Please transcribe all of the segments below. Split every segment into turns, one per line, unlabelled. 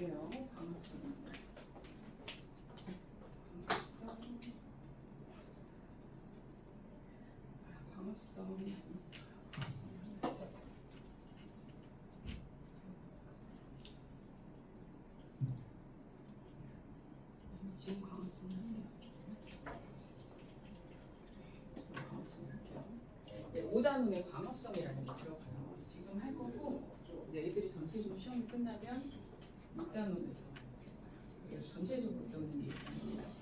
볼게요. 광합성. 지금 광합성 할게요. 네, 5단원의 광합성이라는 게 들어가요. 지금 할 거고 이제 애들이 전체적으로 시험이 끝나면 6단원에 들어가요. 전체적으로 배우는 게 6단원이라서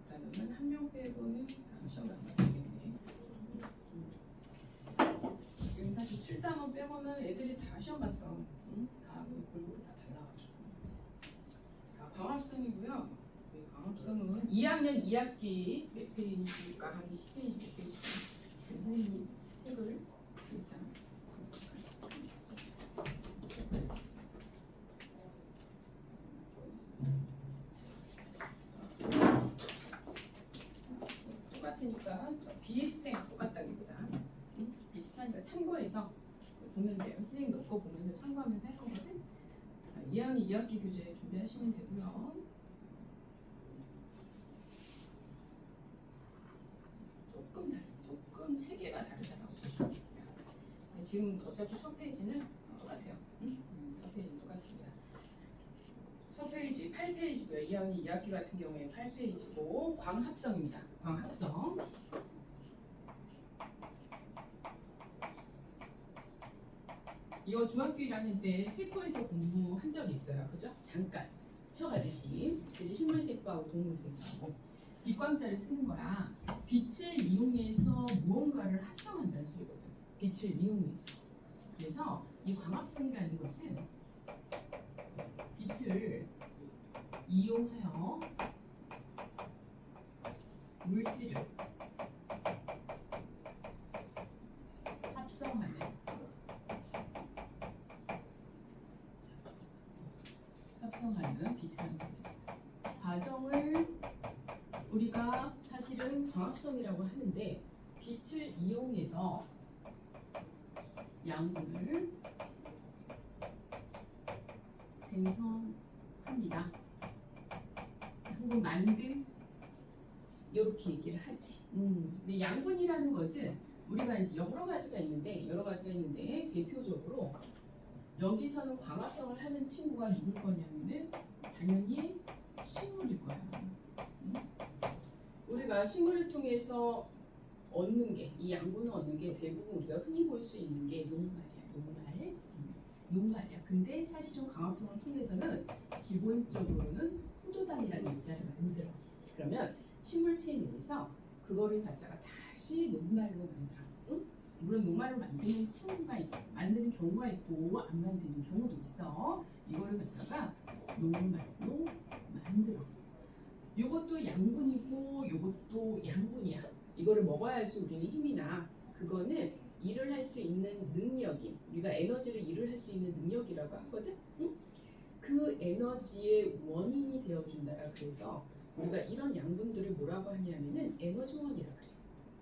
6단원은 한 명 빼고는 시험을 안 봐야겠네. 지금 사실 7단원 빼고는 애들이 다 시험 봤어. 응? 다 골고루 다 달라가지고. 광합성이고요. 네, 광합성은 2학년 2학기 몇 페이지일까? 한 10페이지 몇 페이지. 선생님이 책을 일단 똑같으니까 비슷해. 똑같다기보다 비슷하니까 참고해서 보면 돼요. 선생님 너 거 보면서 참고하면서 할 거거든. 2학년 2학기 교재 준비하시면 되고요. 조금 체계가 다르다고 보시면 돼요. 지금 어차피 첫 페이지는 똑같아요. 첫 페이지는 똑같습니다. 첫 페이지 8페이지고요. 2학년 2학기 같은 경우에 8페이지고 광합성입니다. 광합성. 이거 중학교 1학년 때 세포에서 공부한 적이 있어요. 그죠? 잠깐 스쳐가듯이. 그지? 식물세포하고 동물세포하고 빛광자를 쓰는 거야. 빛을 이용해서 무언가를 합성한다는 소리거든. 빛을 이용해서. 그래서 이 광합성이라는 것은 빛을 이용하여 물질을 합성하는 빛 현상이죠. 과정을 우리가 사실은 광합성이라고 하는데 빛을 이용해서 양분을 생성합니다. 혹은 만든 이렇게 얘기를 하지. 근데 양분이라는 것은 우리가 이제 여러 가지가 있는데 대표적으로 여기서는 광합성을 하는 친구가 누굴 거냐면은 당연히 식물일 거야. 우리가 식물을 통해서 얻는 게, 이 양분을 얻는 게 대부분 우리가 흔히 볼 수 있는 게 녹말이야. 녹말이야. 근데 사실은 광합성을 통해서는 기본적으로는 포도당이라는 입자를 만들어. 그러면 식물체 내에서 그거를 갖다가 다시 녹말로 만들어. 응? 물론 녹말로 만드는 만드는 경우가 있고 안 만드는 경우도 있어. 이거를 갖다가 녹말로 만들어. 이것도 양분이고 이것도 양분이야. 이거를 먹어야지 우리는 힘이 나. 그거는 일을 할 수 있는 능력이, 우리가 에너지를 일을 할 수 있는 능력이라고 하거든. 응? 그 에너지의 원인이 되어준다라. 그래서 우리가 이런 양분들을 뭐라고 하냐면은 에너지원이라 그래.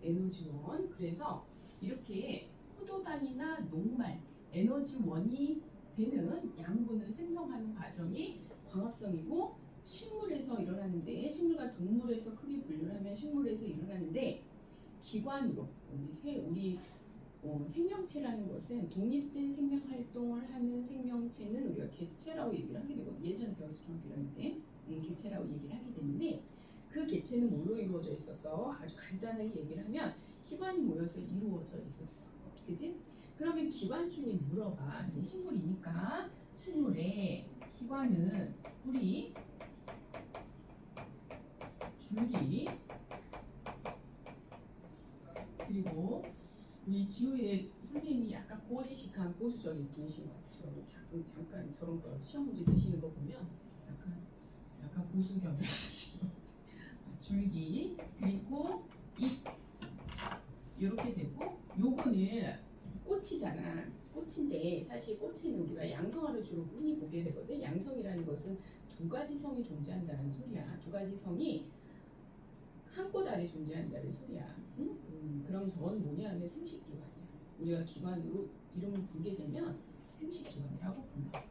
에너지원. 그래서 이렇게 포도당이나 녹말, 에너지원이 되는 양분을 생성하는 과정이 광합성이고, 식물에서 일어나는데, 식물과 동물에서 크게 분류를 하면 식물에서 일어나는데, 기관으로 우리 생명체라는 것은 독립된 생명 활동을 하는 생명체는 우리가 개체라고 얘기를 하게 되거든요. 예전에 배웠을 중학교 1학년 때 개체라고 얘기를 하게 되는데, 그 개체는 뭘로 이루어져 있었어? 아주 간단하게 얘기를 하면 기관이 모여서 이루어져 있었어. 그지? 그러면 기관 중에 물어봐. 이제 식물이니까 식물의 기관은 우리 줄기, 그리고 우리 지우의 선생님이 약간 고지식한 보수적인 분이신 것 같아요. 잠깐 저런 거 시험 문제 내시는 거 보면 약간 보수 경향이 있으시고 줄기, 그리고 잎 이렇게 되고, 요거는 꽃이잖아. 꽃인데 사실 꽃은 우리가 양성화를 주로 흔히 보게 되거든. 양성이라는 것은 두 가지 성이 존재한다는 소리야. 두 가지 성이 한 꽃 안에 존재한다는 소리야. 그럼 저건 뭐냐 하면 생식기관이야. 우리가 기관으로 이름을 부르게 되면 생식기관이라고 불러.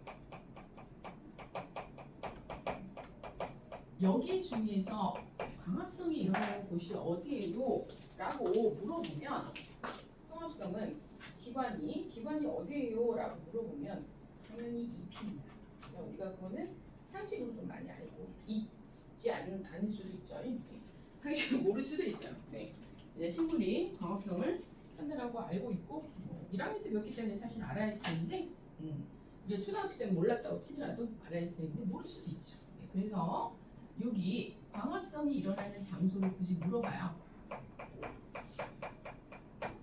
여기 중에서 광합성이 일어나는 곳이 어디예요? 라고 물어보면 광합성은 기관이 어디예요? 라고 물어보면 당연히 잎입니다. 자, 우리가 그거는 상식으로 좀 많이 알고 있지 않을 수도 있죠. 상식으로 모를 수도 있어요. 네. 이제 식물이 광합성을 한다라고 알고 있고 1학년 때 배웠기 때문에 사실 알아야 되는데 우리가 초등학교 때는 몰랐다고 치더라도 알아야 되는데 모를 수도 있죠. 네. 그래서 여기 광합성이 일어나는 장소를 굳이 물어봐요.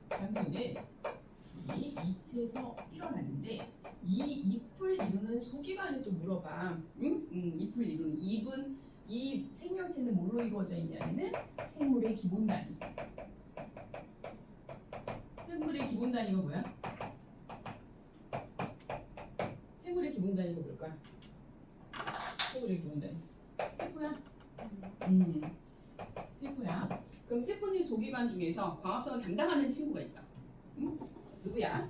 장소는 이 잎에서 일어났는데 이 잎을 이루는 소기관을 또 물어봐. 잎을 이루는 잎은 이 생명체는 뭘로 이루어져 있냐면은 생물의 기본 단위. 생물의 기본 단위가 뭐야? 생물의 기본 단위가 뭘까? 생물의 기본 단위. 세포야? 세포야. 그럼 세포 내 소기관 중에서 광합성을 담당하는 친구가 있어. 누구야?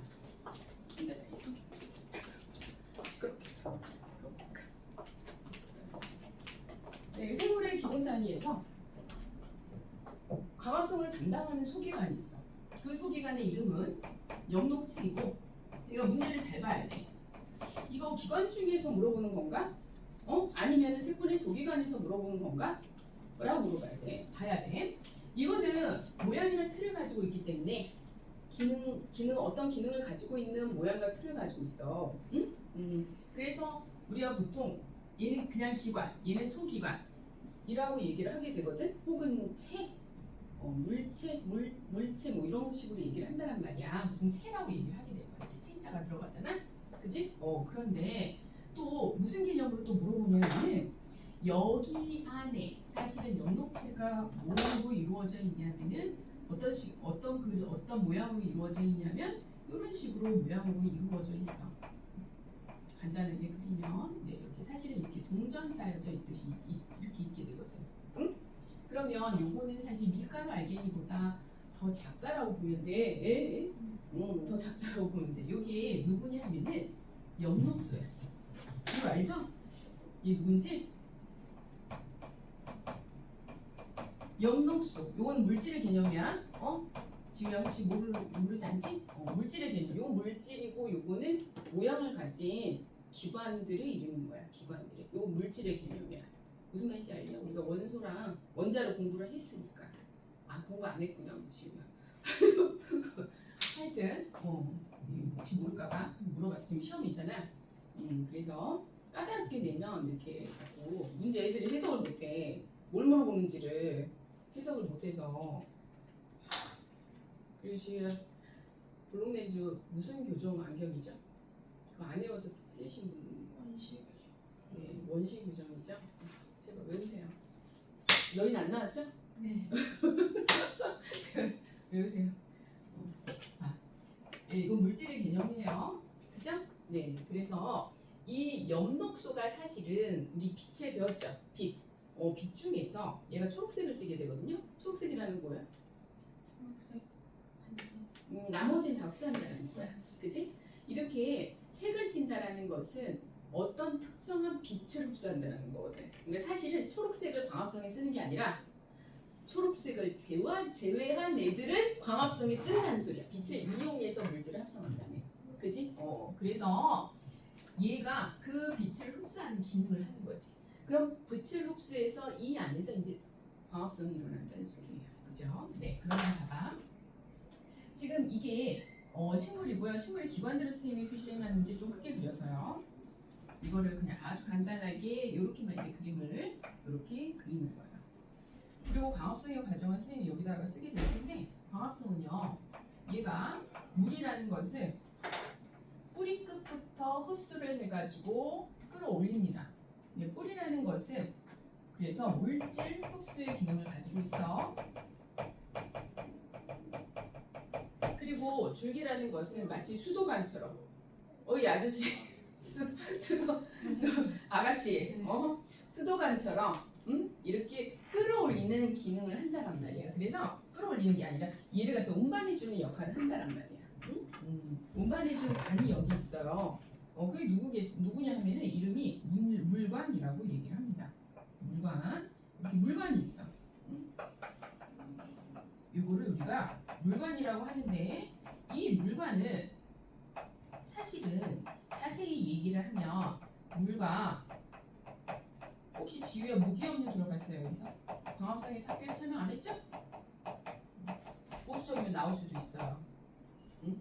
네, 생물의 기본 단위에서 광합성을 담당하는 소기관이 있어. 그 소기관의 이름은 영록체이고, 이거 문제를 잘 봐야 돼. 이거 기관 중에서 물어보는 건가? 아니면 세포 내 소기관에서 물어보는 건가? 라고 물어봐야 돼. 봐야 돼. 이거는 모양이나 틀을 가지고 있기 때문에 어떤 기능을 가지고 있는 모양과 틀을 가지고 있어. 그래서 우리가 보통 얘는 그냥 기관, 얘는 소기관이라고 얘기를 하게 되거든. 혹은 체, 물체 뭐 이런 식으로 얘기를 한다는 말이야. 무슨 체라고 얘기를 하게 되고 이렇게 체자가 들어가잖아. 그지? 그런데 또 무슨 개념으로 또 물어보냐면은 여기 안에 사실은 영록체가 뭐로 이루어져 있냐면은 어떤 모양으로 이루어져 있냐면 이런 식으로 모양으로 이루어져 있어. 간단하게 그리면 여기 사실은 이렇게 동전 쌓여져 있듯이 이렇게 있게 되거든. 응? 그러면 요거는 사실 밀가루 알갱이보다 더 작다라고 보면 돼. 더 작다라고 보면 돼. 이게 누구냐 하면은 엽록소야. 이거 알죠? 얘 누군지? 엽록소. 요건 물질의 개념이야. 지우야 혹시 모르지 않지? 물질의 개념. 요 물질이고 요거는 모양을 가진 기관들의 이름인 거야. 기관들의. 요 물질의 개념이야. 무슨 말인지 알죠? 우리가 원소랑 원자를 공부를 했으니까. 공부 안 했구나 우리 지우야. 하여튼 혹시 모를까봐 물어봤으면 시험이잖아. 그래서 까다롭게 내면 이렇게 자꾸 문제 애들이 해석을 못해. 뭘 물어보는지를 해석을 못해서. 그리고 지우야 블록렌즈 무슨 교정 안경이죠? 그거 안 외워서 쓰신 분. 원시 교정. 네, 원시 교정이죠. 제발 외우세요. 너희는 안 나왔죠? 네. 외우세요. 네, 이건 물질의 개념이에요. 그죠? 네, 그래서 이 엽록소가 사실은 우리 빛에 배웠죠. 빛. 빛 중에서 얘가 초록색을 띠게 되거든요. 초록색이라는 거야. 초록색. 나머지는 다 흡수한다는 거야. 그지? 이렇게 색을 띈다라는 것은 어떤 특정한 빛을 흡수한다는 거거든. 그러니까 사실은 초록색을 광합성에 쓰는 게 아니라 초록색을 제외한 애들을 광합성에 쓴다는 소리야. 빛을 이용해서 물질을 합성한다며. 그지? 그래서 얘가 그 빛을 흡수하는 기능을 하는 거지. 그럼 빛을 흡수해서 이 안에서 이제 광합성이 일어난다는 소리예요. 그죠? 네, 그러면 봐봐. 지금 이게 식물이고요. 식물의 기관들을 선생님이 표시를 해놨는데 좀 크게 그려서요. 이거를 그냥 아주 간단하게 이렇게만 이제 그림을 이렇게 그리는 거예요. 그리고 광합성의 과정은 선생님이 여기다가 쓰게 될 텐데, 광합성은요, 얘가 물이라는 것을 뿌리 끝부터 흡수를 해가지고 끌어올립니다. 뿌리라는 것은 그래서 물질 흡수의 기능을 가지고 있어. 그리고 줄기라는 것은 마치 수도관처럼, 이 아저씨 수도 아가씨 수도관처럼 이렇게 끌어올리는 기능을 한다란 말이야. 그래서 끌어올리는 게 아니라 얘를 갖다 운반해주는 역할을 한다란 말이야. 운반해주는 관이 여기 있어요. 그게 누구냐 하면은 이름이 물관이라고 얘기를 합니다. 물관. 물관이 있어. 응? 이거를 우리가 물관이라고 하는데 이 물관은 사실은 자세히 얘기를 하면 물과 혹시 지우야 무기업류 들어갔어요 여기서? 광합성에서 학교에서 설명 안 했죠? 보수적이면 나올 수도 있어요. 응?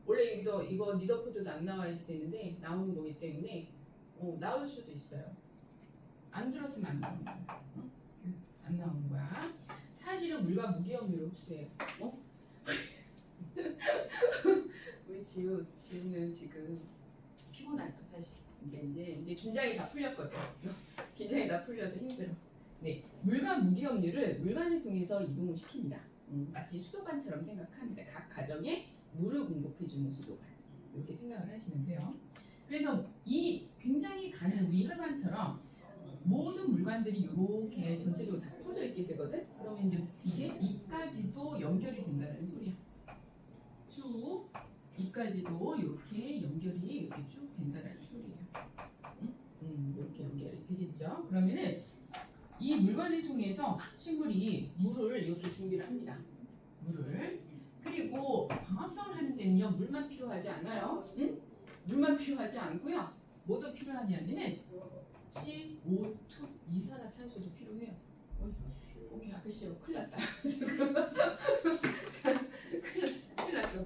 원래 이거 니더포드도 안 나와 있을 때는데 나오는 거기 때문에 나올 수도 있어요. 안 들었으면 안 나오는 거야. 응? 안 나오는 거야. 사실은 물과 무기업류를 흡수해요. 우리 지우는 지금 피곤하죠 사실. 이제 긴장이 다 풀렸거든. 긴장이 다 풀려서 힘들어. 네, 물과 무기업류를 물관을 통해서 이동을 시킵니다. 마치 수도관처럼 생각합니다. 각 가정에 물을 공급해주는 수도관 이렇게 생각을 하시면 돼요. 그래서 이 굉장히 가는 우리 혈관처럼 모든 물관들이 이렇게 전체적으로 다 퍼져 있게 되거든. 그러면 이제 이게 이까지도 연결이 된다는 소리야. 쭉 이까지도 이렇게 연결이 이렇게 쭉 된다는 소리예요. 이렇게 연결이 되겠죠. 그러면은 이 물관을 통해서 식물이 물을 이렇게 준비를 합니다. 물을. 그리고 광합성을 하는 데는요 물만 필요하지 않아요. 응? 물만 필요하지 않고요. 뭐도 필요하냐면은 CO2 이산화탄소도 필요해요. 오케이 아저씨 큰일 났다. 지금 큰일 났어.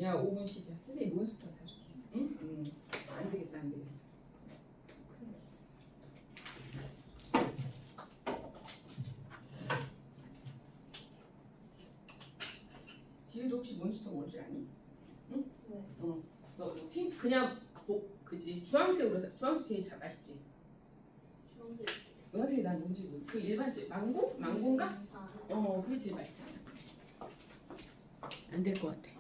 야 5분 쉬자. 선생님 몬스터 사줄게. 응? 안 되겠어 안 되겠어. 큰일 났어. 지혜도 혹시 몬스터 먹을 줄 아니? 응?
네.
너 핑? 그냥 그지 주황색으로 주황색 제일 잘 맛있지. 주황색이 난 뭔지 모르. 그 일반적 망고? 망고인가? 그게 제일 맛있잖아. 안 될 것 같아.